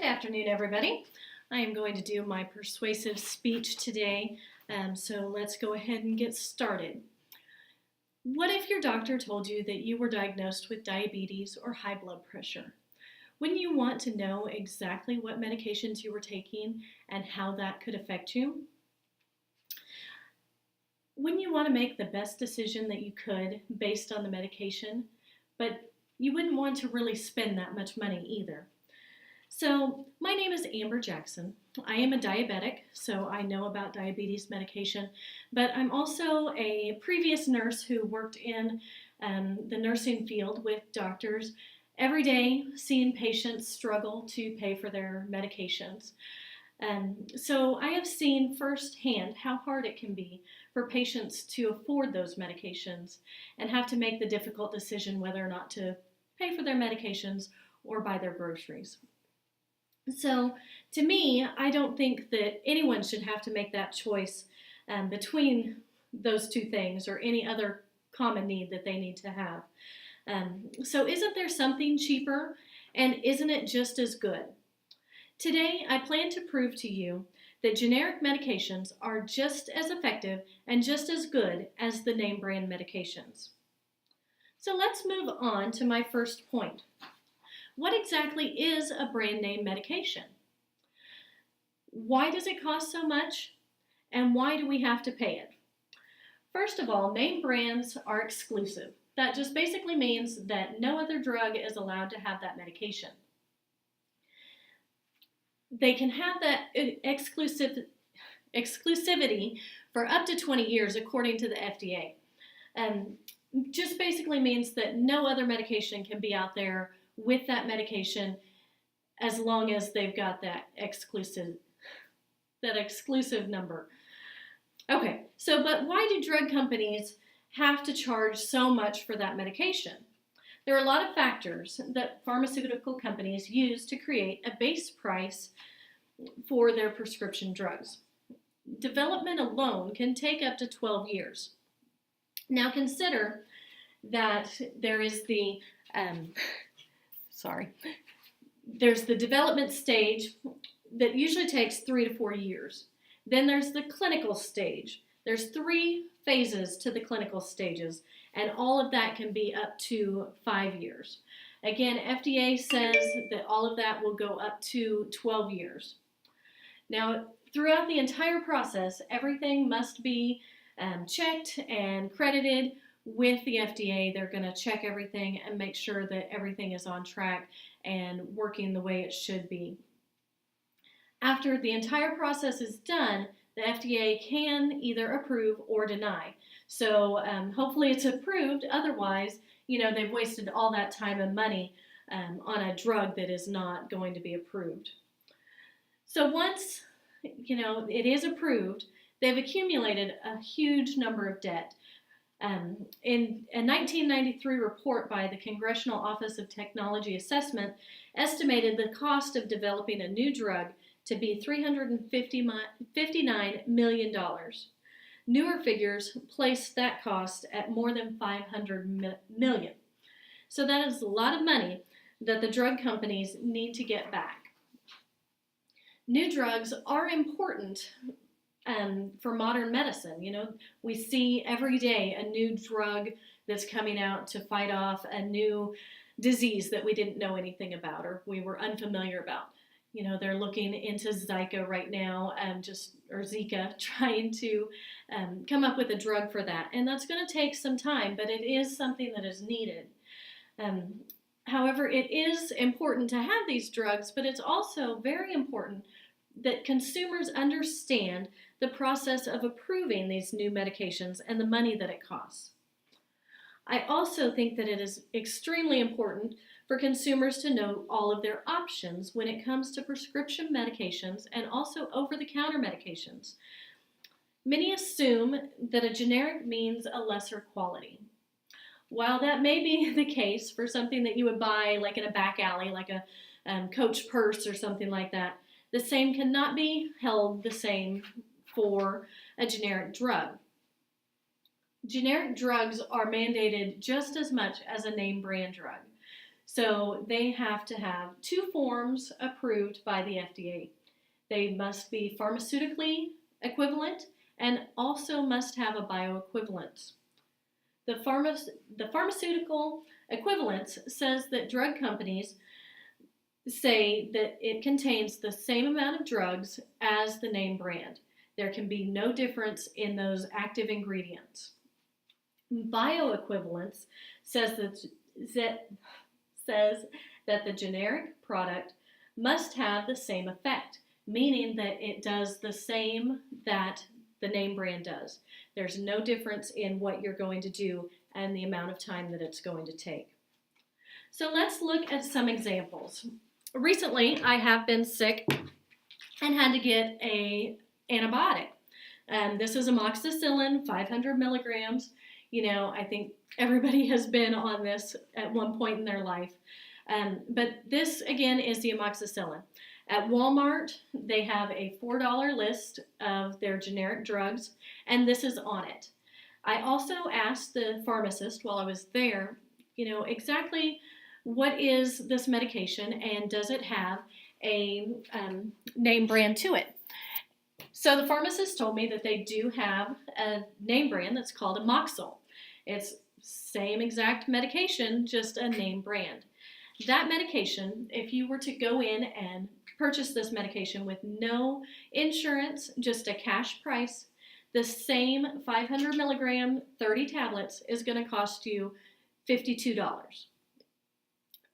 Good afternoon, everybody. I am going to do my persuasive speech today, so let's go ahead and get started. What if your doctor told you that you were diagnosed with diabetes or high blood pressure? Wouldn't you want to know exactly what medications you were taking and how that could affect you? Wouldn't you want to make the best decision that you could based on the medication, but you wouldn't want to really spend that much money either? So, my name is Amber Jackson. I am a diabetic, so I know about diabetes medication, but I'm also a previous nurse who worked in the nursing field with doctors every day, seeing patients struggle to pay for their medications. So I have seen firsthand how hard it can be for patients to afford those medications and have to make the difficult decision whether or not to pay for their medications or buy their groceries. So, to me, I don't think that anyone should have to make that choice between those two things or any other common need that they need to have. So, isn't there something cheaper, and isn't it just as good? Today, I plan to prove to you that generic medications are just as effective and just as good as the name brand medications. So, let's move on to my first point. What exactly is a brand name medication? Why does it cost so much? And why do we have to pay it? First of all, name brands are exclusive. That just basically means that no other drug is allowed to have that medication. They can have that exclusivity for up to 20 years according to the FDA. Just basically means that no other medication can be out there with that medication as long as they've got that exclusive number. Okay, but why do drug companies have to charge so much for that medication? There are a lot of factors that pharmaceutical companies use to create a base price for their prescription drugs. Development alone can take up to 12 years. Now consider that there's the development stage that usually takes 3 to 4 years. Then there's the clinical stage. There's 3 phases to the clinical stages, and all of that can be up to 5 years. Again, FDA says that all of that will go up to 12 years. Now, throughout the entire process, everything must be checked and credited with the FDA. They're going to check everything and make sure that everything is on track and working the way it should be. After the entire process is done, the FDA can either approve or deny. So hopefully it's approved. Otherwise, they've wasted all that time and money on a drug that is not going to be approved. So once, it is approved, they've accumulated a huge number of debt. In a 1993 report by the Congressional Office of Technology Assessment estimated the cost of developing a new drug to be $359 million. Newer figures place that cost at more than $500 million. So that is a lot of money that the drug companies need to get back. New drugs are important for modern medicine. We see every day a new drug that's coming out to fight off a new disease that we didn't know anything about or we were unfamiliar about. They're looking into Zika right now, or Zika, trying to come up with a drug for that. And that's going to take some time, but it is something that is needed. However, it is important to have these drugs, but it's also very important that consumers understand the process of approving these new medications and the money that it costs. I also think that it is extremely important for consumers to know all of their options when it comes to prescription medications and also over-the-counter medications. Many assume that a generic means a lesser quality. While that may be the case for something that you would buy like in a back alley, like a Coach purse or something like that, the same cannot be held the same for a generic drug. Generic drugs are mandated just as much as a name brand drug. So they have to have 2 forms approved by the FDA. They must be pharmaceutically equivalent and also must have a bioequivalence. The pharmaceutical equivalence says that drug companies say that it contains the same amount of drugs as the name brand. There can be no difference in those active ingredients. Bioequivalence says that the generic product must have the same effect, meaning that it does the same that the name brand does. There's no difference in what you're going to do and the amount of time that it's going to take. So let's look at some examples. Recently, I have been sick and had to get an antibiotic. This is amoxicillin, 500 milligrams. I think everybody has been on this at one point in their life. But this, again, is the amoxicillin. At Walmart, they have a $4 list of their generic drugs, and this is on it. I also asked the pharmacist while I was there, exactly what is this medication and does it have a name brand to it? So the pharmacist told me that they do have a name brand that's called Amoxil. It's same exact medication, just a name brand. That medication, if you were to go in and purchase this medication with no insurance, just a cash price, the same 500 milligram 30 tablets is going to cost you $52.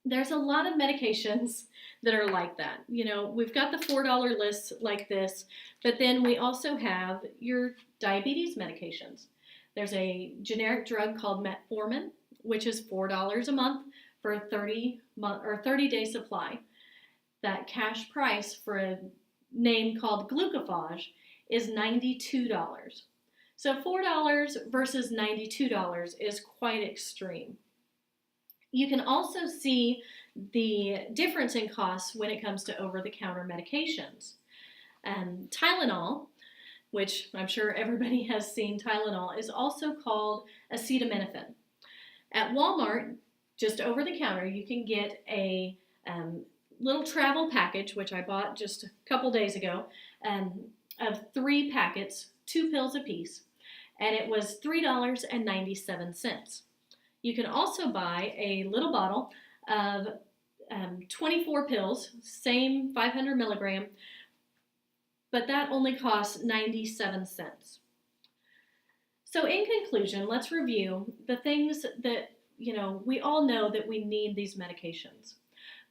There's a lot of medications that are like that. We've got the $4 lists like this, but then we also have your diabetes medications. There's a generic drug called metformin, which is $4 a month for a 30-day supply. That cash price for a name called glucophage is $92. So $4 versus $92 is quite extreme. You can also see the difference in costs when it comes to over-the-counter medications. Tylenol, which I'm sure everybody has seen Tylenol, is also called acetaminophen. At Walmart, just over the counter, you can get a little travel package, which I bought just a couple days ago, of 3 packets, 2 pills apiece, and it was $3.97. You can also buy a little bottle of 24 pills, same 500 milligram, but that only costs 97 cents. So in conclusion, let's review the things that, we all know that we need these medications,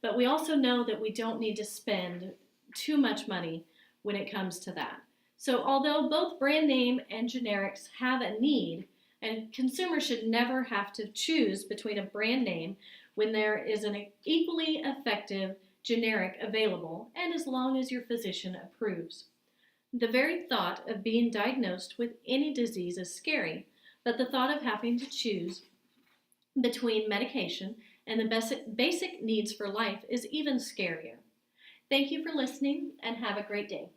but we also know that we don't need to spend too much money when it comes to that. So although both brand name and generics have a need, and consumers should never have to choose between a brand name when there is an equally effective generic available, and as long as your physician approves. The very thought of being diagnosed with any disease is scary, but the thought of having to choose between medication and the basic needs for life is even scarier. Thank you for listening and have a great day.